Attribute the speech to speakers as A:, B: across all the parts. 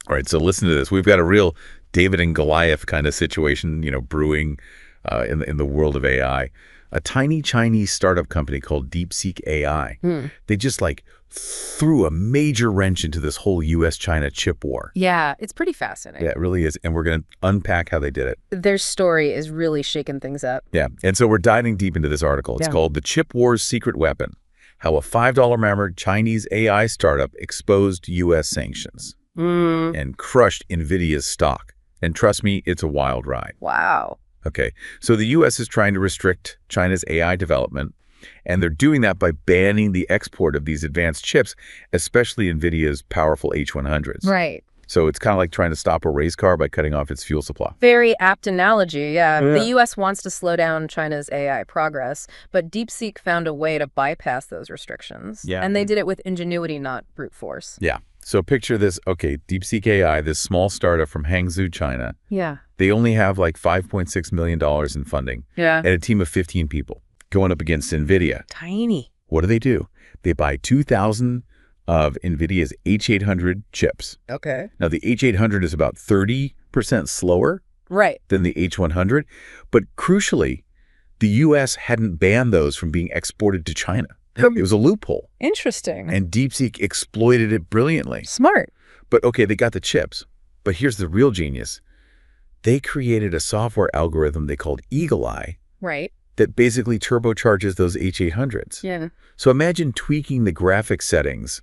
A: All right, so listen to this. We've got a real David and Goliath kind of situation, brewing in the world of AI. A tiny Chinese startup company called DeepSeek AI. They just threw a major wrench into this whole U.S. China chip war.
B: Yeah, it's pretty fascinating.
A: Yeah, it really is. And we're going to unpack how they did it.
B: Their story is really shaking things up.
A: Yeah, and so we're diving deep into this article. It's called The Chip War's Secret Weapon: How a $5 Hammered Chinese AI Startup Exposed U.S. Sanctions and Crushed NVIDIA's Stock. And trust me, it's a wild ride.
B: Wow.
A: Okay, so the U.S. is trying to restrict China's AI development, and they're doing that by banning the export of these advanced chips, especially NVIDIA's powerful H100s.
B: Right.
A: So it's kind of like trying to stop a race car by cutting off its fuel supply.
B: Very apt analogy, yeah. The U.S. wants to slow down China's AI progress, but DeepSeek found a way to bypass those restrictions.
A: Yeah.
B: And they did it with ingenuity, not brute force.
A: Yeah. So picture this. Okay, DeepSeek AI, this small startup from Hangzhou, China.
B: Yeah.
A: They only have $5.6 million in funding.
B: Yeah.
A: And a team of 15 people going up against NVIDIA.
B: Tiny.
A: What do? They buy 2,000 of NVIDIA's H800 chips.
B: Okay.
A: Now, the H800 is about 30% slower than the H100. But crucially, the U.S. hadn't banned those from being exported to China. It was a loophole.
B: Interesting.
A: And DeepSeek exploited it brilliantly.
B: Smart.
A: But okay, they got the chips. But here's the real genius. They created a software algorithm they called Eagle Eye.
B: Right.
A: That basically turbocharges those H800s.
B: Yeah.
A: So imagine tweaking the graphics settings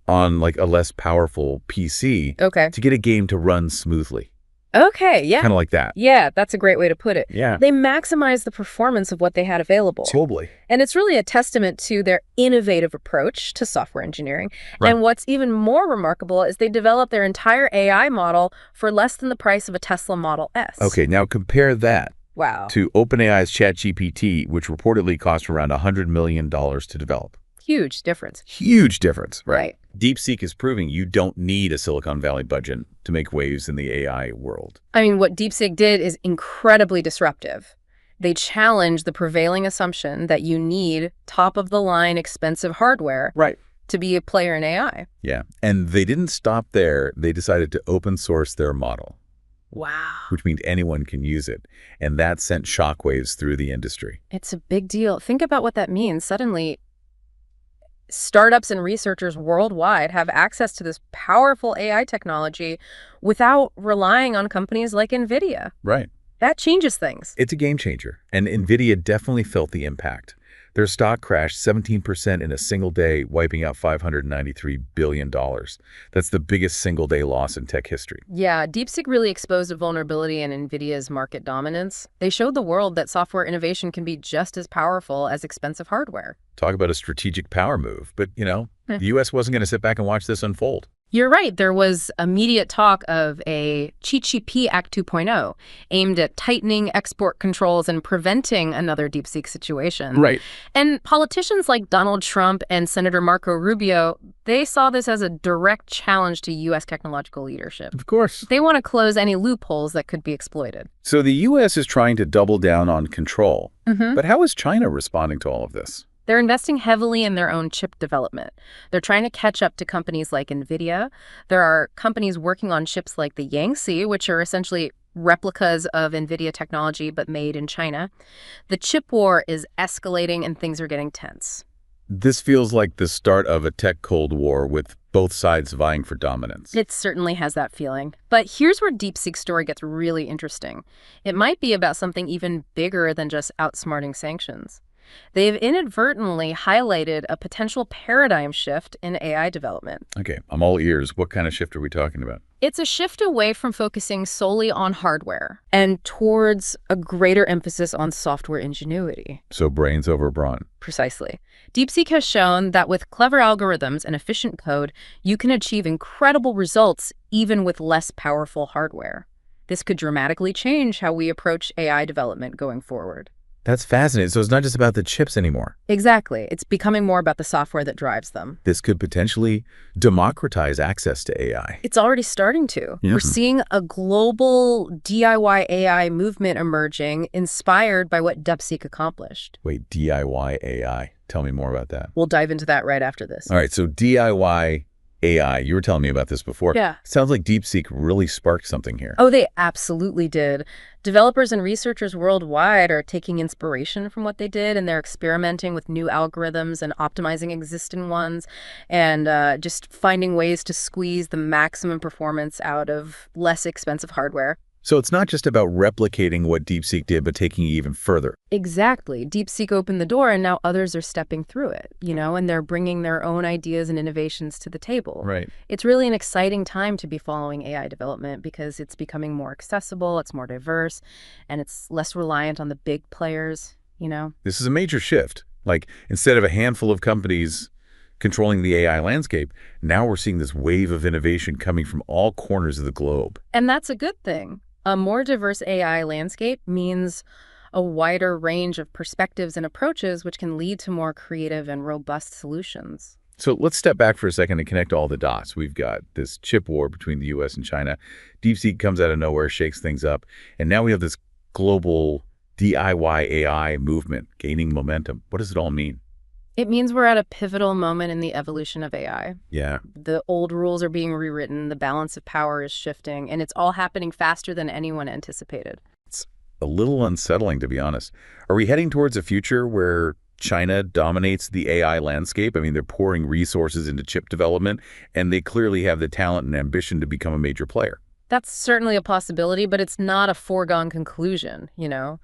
A: on a less powerful PC to get a game to run smoothly.
B: Okay, yeah.
A: Kind of like that.
B: Yeah, that's a great way to put it.
A: Yeah.
B: They maximized the performance of what they had available.
A: Totally.
B: And it's really a testament to their innovative approach to software engineering.
A: Right.
B: And what's even more remarkable is they developed their entire AI model for less than the price of a Tesla Model S.
A: Okay, now compare that
B: Wow.
A: to OpenAI's ChatGPT, which reportedly cost around $100 million to develop.
B: Huge difference.
A: Huge difference, right?
B: Right.
A: DeepSeek is proving you don't need a Silicon Valley budget to make waves in the AI world.
B: I mean, what DeepSeek did is incredibly disruptive. They challenged the prevailing assumption that you need top-of-the-line expensive hardware to be a player in AI.
A: Yeah, and they didn't stop there. They decided to open source their model.
B: Wow.
A: Which means anyone can use it. And that sent shockwaves through the industry.
B: It's a big deal. Think about what that means. Suddenly, startups and researchers worldwide have access to this powerful AI technology without relying on companies like NVIDIA.
A: Right.
B: That changes things.
A: It's a game changer. And NVIDIA definitely felt the impact. Their stock crashed 17% in a single day, wiping out $593 billion. That's the biggest single-day loss in tech history.
B: Yeah, DeepSeek really exposed a vulnerability in NVIDIA's market dominance. They showed the world that software innovation can be just as powerful as expensive hardware.
A: Talk about a strategic power move. But, the U.S. wasn't going to sit back and watch this unfold.
B: You're right. There was immediate talk of a CCP Act 2.0 aimed at tightening export controls and preventing another DeepSeek situation.
A: Right.
B: And politicians like Donald Trump and Senator Marco Rubio, they saw this as a direct challenge to U.S. technological leadership.
A: Of course.
B: They want to close any loopholes that could be exploited.
A: So the U.S. is trying to double down on control. But how is China responding to all of this?
B: They're investing heavily in their own chip development. They're trying to catch up to companies like NVIDIA. There are companies working on chips like the Yangtze, which are essentially replicas of NVIDIA technology but made in China. The chip war is escalating and things are getting tense.
A: This feels like the start of a tech Cold War with both sides vying for dominance.
B: It certainly has that feeling. But here's where DeepSeek's story gets really interesting. It might be about something even bigger than just outsmarting sanctions. They've inadvertently highlighted a potential paradigm shift in AI development.
A: Okay, I'm all ears. What kind of shift are we talking about?
B: It's a shift away from focusing solely on hardware and towards a greater emphasis on software ingenuity.
A: So brains over brawn.
B: Precisely. DeepSeek has shown that with clever algorithms and efficient code, you can achieve incredible results even with less powerful hardware. This could dramatically change how we approach AI development going forward.
A: That's fascinating. So it's not just about the chips anymore.
B: Exactly. It's becoming more about the software that drives them.
A: This could potentially democratize access to AI.
B: It's already starting to.
A: Yeah.
B: We're seeing a global DIY AI movement emerging, inspired by what DeepSeek accomplished.
A: Wait, DIY AI. Tell me more about that.
B: We'll dive into that right after this.
A: All right, so DIY AI. You were telling me about this before.
B: Yeah.
A: Sounds like DeepSeek really sparked something here.
B: Oh, they absolutely did. Developers and researchers worldwide are taking inspiration from what they did, and they're experimenting with new algorithms and optimizing existing ones, and just finding ways to squeeze the maximum performance out of less expensive hardware.
A: So it's not just about replicating what DeepSeek did, but taking it even further.
B: Exactly. DeepSeek opened the door, and now others are stepping through it, and they're bringing their own ideas and innovations to the table.
A: Right.
B: It's really an exciting time to be following AI development because it's becoming more accessible, it's more diverse, and it's less reliant on the big players.
A: This is a major shift. Like, instead of a handful of companies controlling the AI landscape, now we're seeing this wave of innovation coming from all corners of the globe.
B: And that's a good thing. A more diverse AI landscape means a wider range of perspectives and approaches, which can lead to more creative and robust solutions.
A: So let's step back for a second and connect all the dots. We've got this chip war between the U.S. and China. DeepSeek comes out of nowhere, shakes things up. And now we have this global DIY AI movement gaining momentum. What does it all mean?
B: It means we're at a pivotal moment in the evolution of AI.
A: Yeah.
B: The old rules are being rewritten, the balance of power is shifting, and it's all happening faster than anyone anticipated.
A: It's a little unsettling, to be honest. Are we heading towards a future where China dominates the AI landscape? I mean, they're pouring resources into chip development, and they clearly have the talent and ambition to become a major player.
B: That's certainly a possibility, but it's not a foregone conclusion.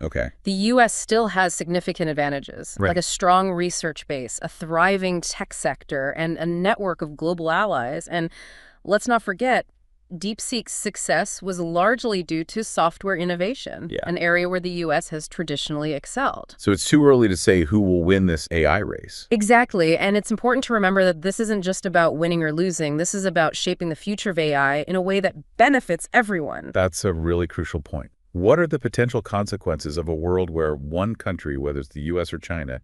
A: Okay.
B: The U.S. still has significant advantages,
A: Right.
B: like a strong research base, a thriving tech sector, and a network of global allies. And let's not forget, DeepSeek's success was largely due to software innovation,
A: Yeah.
B: an area where the U.S. has traditionally excelled.
A: So it's too early to say who will win this AI race.
B: Exactly, and it's important to remember that this isn't just about winning or losing. This is about shaping the future of AI in a way that benefits everyone.
A: That's a really crucial point. What are the potential consequences of a world where one country, whether it's the U.S. or China,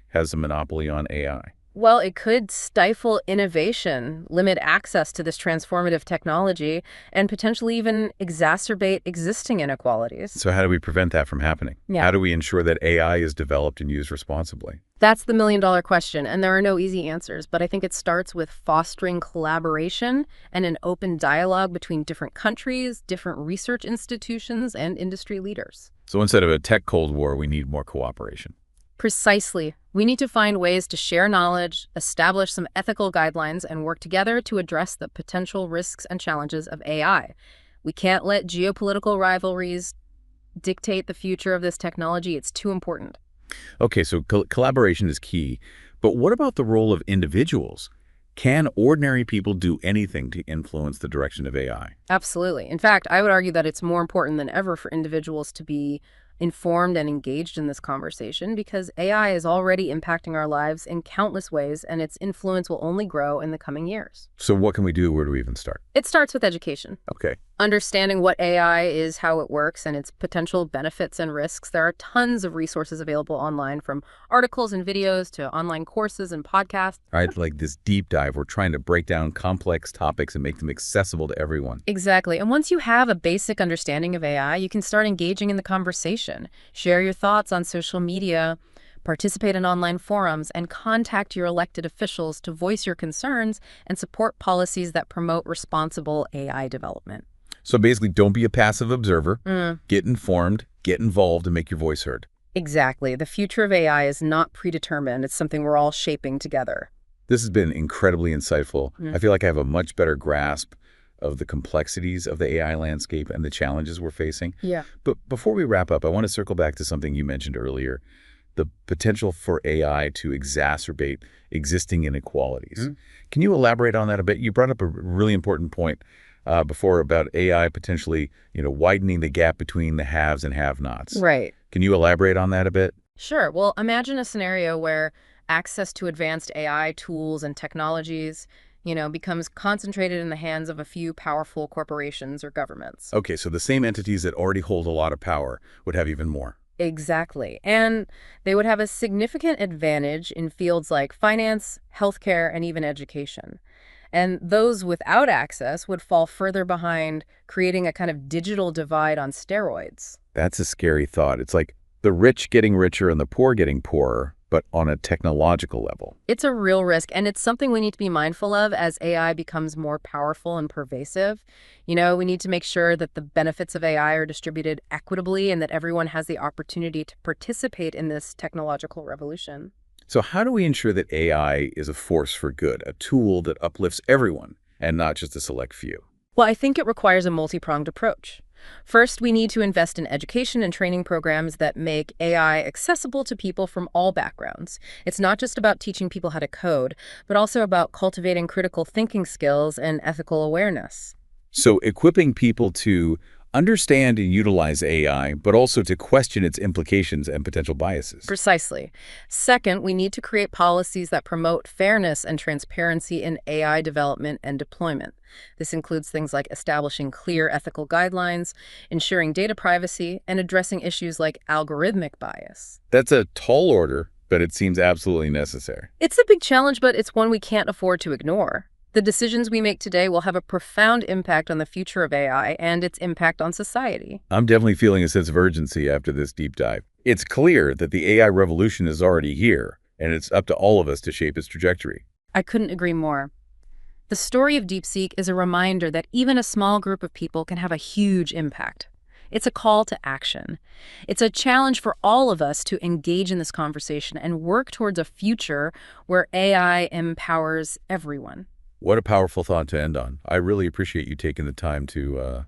A: has a monopoly on AI?
B: Well, it could stifle innovation, limit access to this transformative technology, and potentially even exacerbate existing inequalities.
A: So how do we prevent that from happening?
B: Yeah.
A: How do we ensure that AI is developed and used responsibly?
B: That's the million-dollar question, and there are no easy answers, but I think it starts with fostering collaboration and an open dialogue between different countries, different research institutions, and industry leaders.
A: So instead of a tech Cold War, we need more cooperation.
B: Precisely. We need to find ways to share knowledge, establish some ethical guidelines, and work together to address the potential risks and challenges of AI. We can't let geopolitical rivalries dictate the future of this technology. It's too important.
A: Okay, so collaboration is key. But what about the role of individuals? Can ordinary people do anything to influence the direction of AI?
B: Absolutely. In fact, I would argue that it's more important than ever for individuals to be informed and engaged in this conversation because AI is already impacting our lives in countless ways, and its influence will only grow in the coming years.
A: So what can we do? Where do we even start?
B: It starts with education.
A: Okay.
B: Understanding what AI is, how it works, and its potential benefits and risks. There are tons of resources available online, from articles and videos to online courses and podcasts.
A: All right, like this deep dive, we're trying to break down complex topics and make them accessible to everyone.
B: Exactly. And once you have a basic understanding of AI, you can start engaging in the conversation. Share your thoughts on social media, participate in online forums, and contact your elected officials to voice your concerns and support policies that promote responsible AI development.
A: So basically, don't be a passive observer. Get informed, get involved, and make your voice heard.
B: Exactly. The future of AI is not predetermined. It's something we're all shaping together.
A: This has been incredibly insightful. I feel like I have a much better grasp of the complexities of the AI landscape and the challenges we're facing.
B: Yeah.
A: But before we wrap up, I want to circle back to something you mentioned earlier, the potential for AI to exacerbate existing inequalities. Can you elaborate on that a bit? You brought up a really important point before about AI potentially, widening the gap between the haves and have-nots.
B: Right.
A: Can you elaborate on that a bit?
B: Sure. Well, imagine a scenario where access to advanced AI tools and technologies, becomes concentrated in the hands of a few powerful corporations or governments.
A: Okay, so the same entities that already hold a lot of power would have even more.
B: Exactly. And they would have a significant advantage in fields like finance, healthcare, and even education. And those without access would fall further behind, creating a kind of digital divide on steroids.
A: That's a scary thought. It's like the rich getting richer and the poor getting poorer, but on a technological level.
B: It's a real risk, and it's something we need to be mindful of as AI becomes more powerful and pervasive. We need to make sure that the benefits of AI are distributed equitably and that everyone has the opportunity to participate in this technological revolution.
A: So how do we ensure that AI is a force for good, a tool that uplifts everyone and not just a select few?
B: Well, I think it requires a multi-pronged approach. First, we need to invest in education and training programs that make AI accessible to people from all backgrounds. It's not just about teaching people how to code, but also about cultivating critical thinking skills and ethical awareness.
A: So equipping people to understand and utilize AI, but also to question its implications and potential biases.
B: Precisely. Second, we need to create policies that promote fairness and transparency in AI development and deployment. This includes things like establishing clear ethical guidelines, ensuring data privacy, and addressing issues like algorithmic bias.
A: That's a tall order, but it seems absolutely necessary.
B: It's a big challenge, but it's one we can't afford to ignore. The decisions we make today will have a profound impact on the future of AI and its impact on society.
A: I'm definitely feeling a sense of urgency after this deep dive. It's clear that the AI revolution is already here, and it's up to all of us to shape its trajectory.
B: I couldn't agree more. The story of DeepSeek is a reminder that even a small group of people can have a huge impact. It's a call to action. It's a challenge for all of us to engage in this conversation and work towards a future where AI empowers everyone.
A: What a powerful thought to end on. I really appreciate you taking the time to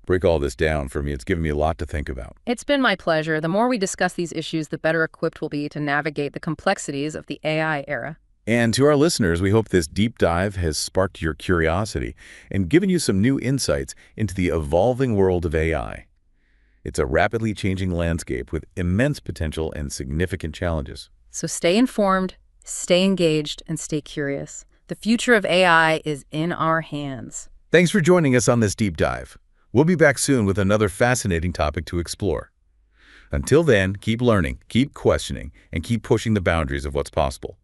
A: break all this down for me. It's given me a lot to think about.
B: It's been my pleasure. The more we discuss these issues, the better equipped we'll be to navigate the complexities of the AI era.
A: And to our listeners, we hope this deep dive has sparked your curiosity and given you some new insights into the evolving world of AI. It's a rapidly changing landscape with immense potential and significant challenges.
B: So stay informed, stay engaged, and stay curious. The future of AI is in our hands.
A: Thanks for joining us on this deep dive. We'll be back soon with another fascinating topic to explore. Until then, keep learning, keep questioning, and keep pushing the boundaries of what's possible.